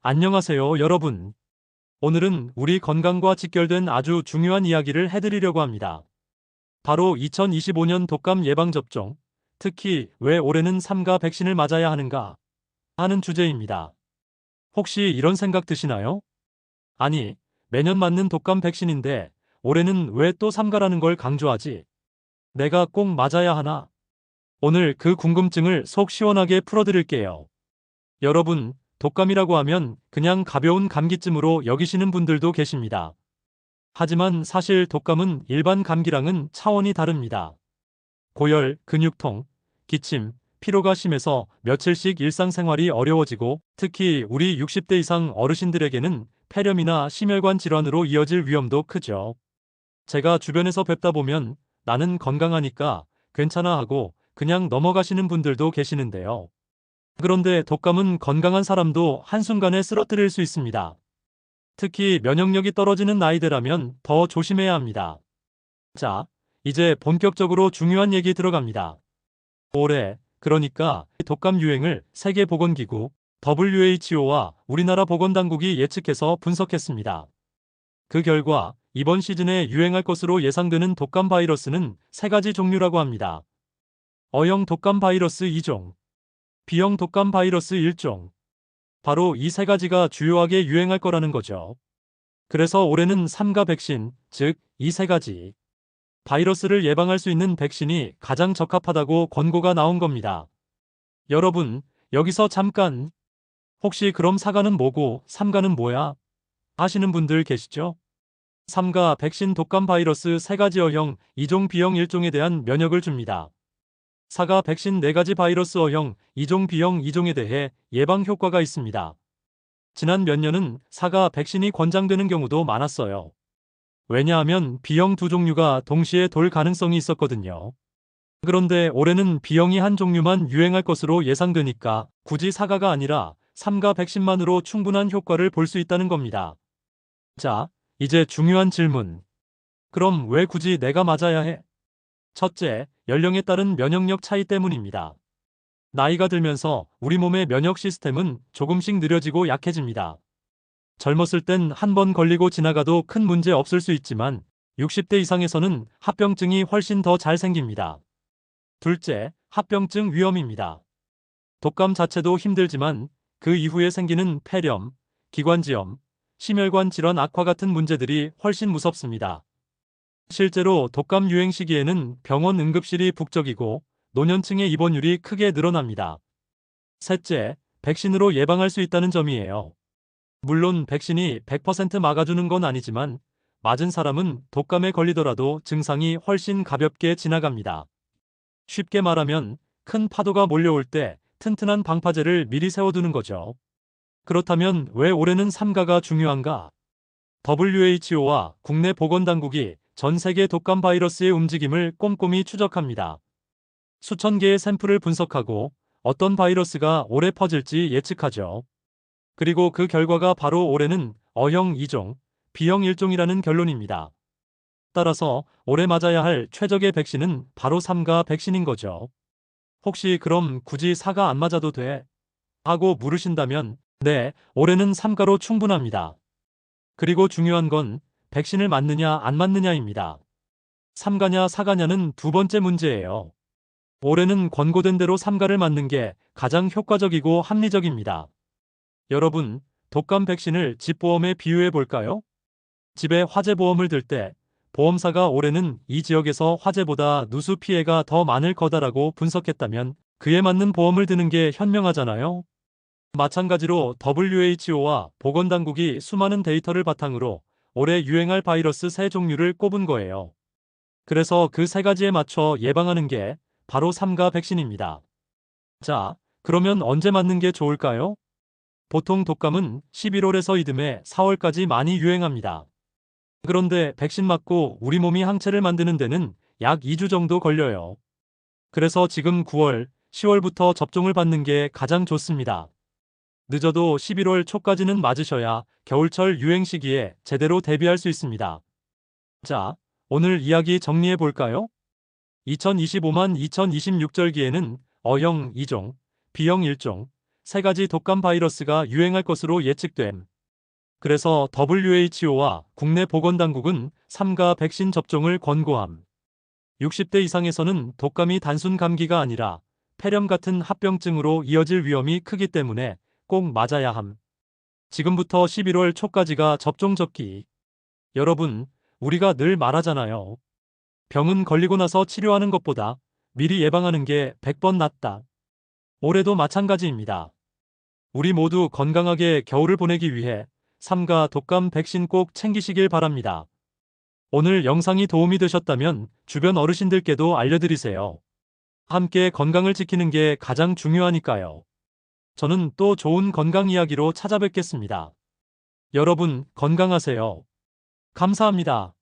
안녕하세요, 여러분. 오늘은 우리 건강과 직결된 아주 중요한 이야기를 해드리려고 합니다. 바로 2025년 독감 예방접종, 특히 왜 올해는 삼가 백신을 맞아야 하는가 하는 주제입니다. 혹시 이런 생각 드시나요? 아니, 매년 맞는 독감 백신인데 올해는 왜 또 삼가라는 걸 강조하지? 내가 꼭 맞아야 하나? 오늘 그 궁금증을 속 시원하게 풀어드릴게요. 여러분, 독감이라고 하면 그냥 가벼운 감기쯤으로 여기시는 분들도 계십니다. 하지만 사실 독감은 일반 감기랑은 차원이 다릅니다. 고열, 근육통, 기침, 피로가 심해서 며칠씩 일상생활이 어려워지고 특히 우리 60대 이상 어르신들에게는 폐렴이나 심혈관 질환으로 이어질 위험도 크죠. 제가 주변에서 뵙다 보면 나는 건강하니까 괜찮아 하고 그냥 넘어가시는 분들도 계시는데요. 그런데 독감은 건강한 사람도 한순간에 쓰러뜨릴 수 있습니다. 특히 면역력이 떨어지는 나이대라면 더 조심해야 합니다. 자, 이제 본격적으로 중요한 얘기 들어갑니다. 올해, 그러니까 독감 유행을 세계보건기구 WHO와 우리나라 보건당국이 예측해서 분석했습니다. 그 결과 이번 시즌에 유행할 것으로 예상되는 독감 바이러스는 세 가지 종류라고 합니다. O형 독감 바이러스 2종, B형 독감 바이러스 1종. 바로 이 세 가지가 주요하게 유행할 거라는 거죠. 그래서 올해는 삼가 백신, 즉, 이 세 가지 바이러스를 예방할 수 있는 백신이 가장 적합하다고 권고가 나온 겁니다. 여러분, 여기서 잠깐, 혹시 그럼 사가는 뭐고 삼가는 뭐야? 하시는 분들 계시죠? 삼가 백신 독감 바이러스 세 가지 O형, 2종 B형 1종에 대한 면역을 줍니다. 사가 백신 4가지 바이러스 O형, 2종 B형 2종에 대해 예방 효과가 있습니다. 지난 몇 년은 사가 백신이 권장되는 경우도 많았어요. 왜냐하면 B형 두 종류가 동시에 돌 가능성이 있었거든요. 그런데 올해는 B형이 한 종류만 유행할 것으로 예상되니까 굳이 사가가 아니라 삼가 백신만으로 충분한 효과를 볼 수 있다는 겁니다. 자, 이제 중요한 질문. 그럼 왜 굳이 내가 맞아야 해? 첫째, 연령에 따른 면역력 차이 때문입니다. 나이가 들면서 우리 몸의 면역 시스템은 조금씩 느려지고 약해집니다. 젊었을 땐 한 번 걸리고 지나가도 큰 문제 없을 수 있지만 60대 이상에서는 합병증이 훨씬 더 잘 생깁니다. 둘째, 합병증 위험입니다. 독감 자체도 힘들지만 그 이후에 생기는 폐렴, 기관지염, 심혈관 질환 악화 같은 문제들이 훨씬 무섭습니다. 실제로 독감 유행 시기에는 병원 응급실이 북적이고 노년층의 입원율이 크게 늘어납니다. 셋째, 백신으로 예방할 수 있다는 점이에요. 물론 백신이 100% 막아주는 건 아니지만 맞은 사람은 독감에 걸리더라도 증상이 훨씬 가볍게 지나갑니다. 쉽게 말하면 큰 파도가 몰려올 때 튼튼한 방파제를 미리 세워두는 거죠. 그렇다면 왜 올해는 삼가가 중요한가? WHO와 국내 보건당국이 전 세계 독감 바이러스의 움직임을 꼼꼼히 추적합니다. 수천 개의 샘플을 분석하고 어떤 바이러스가 오래 퍼질지 예측하죠. 그리고 그 결과가 바로 올해는 O형 2종, B형 1종이라는 결론입니다. 따라서 올해 맞아야 할 최적의 백신은 바로 삼가 백신인 거죠. 혹시 그럼 굳이 사가 안 맞아도 돼? 하고 물으신다면 네, 올해는 삼가로 충분합니다. 그리고 중요한 건 백신을 맞느냐 안 맞느냐입니다. 삼가냐 사가냐는 두 번째 문제예요. 올해는 권고된 대로 삼가를 맞는 게 가장 효과적이고 합리적입니다. 여러분, 독감 백신을 집보험에 비유해 볼까요? 집에 화재보험을 들 때 보험사가 올해는 이 지역에서 화재보다 누수 피해가 더 많을 거다라고 분석했다면 그에 맞는 보험을 드는 게 현명하잖아요. 마찬가지로 WHO와 보건당국이 수많은 데이터를 바탕으로 올해 유행할 바이러스 세 종류를 꼽은 거예요. 그래서 그 세 가지에 맞춰 예방하는 게 바로 삼가 백신입니다. 자, 그러면 언제 맞는 게 좋을까요? 보통 독감은 11월에서 이듬해 4월까지 많이 유행합니다. 그런데 백신 맞고 우리 몸이 항체를 만드는 데는 약 2주 정도 걸려요. 그래서 지금 9월, 10월부터 접종을 받는 게 가장 좋습니다. 늦어도 11월 초까지는 맞으셔야 겨울철 유행 시기에 제대로 대비할 수 있습니다. 자, 오늘 이야기 정리해 볼까요? 2025만 2026절기에는 O형 2종, B형 1종, 3가지 독감 바이러스가 유행할 것으로 예측됨. 그래서 WHO와 국내 보건당국은 3가 백신 접종을 권고함. 60대 이상에서는 독감이 단순 감기가 아니라 폐렴 같은 합병증으로 이어질 위험이 크기 때문에 꼭 맞아야 함. 지금부터 11월 초까지가 접종 적기. 여러분, 우리가 늘 말하잖아요. 병은 걸리고 나서 치료하는 것보다 미리 예방하는 게 100번 낫다. 올해도 마찬가지입니다. 우리 모두 건강하게 겨울을 보내기 위해 3가 독감 백신 꼭 챙기시길 바랍니다. 오늘 영상이 도움이 되셨다면 주변 어르신들께도 알려드리세요. 함께 건강을 지키는 게 가장 중요하니까요. 저는 또 좋은 건강 이야기로 찾아뵙겠습니다. 여러분, 건강하세요. 감사합니다.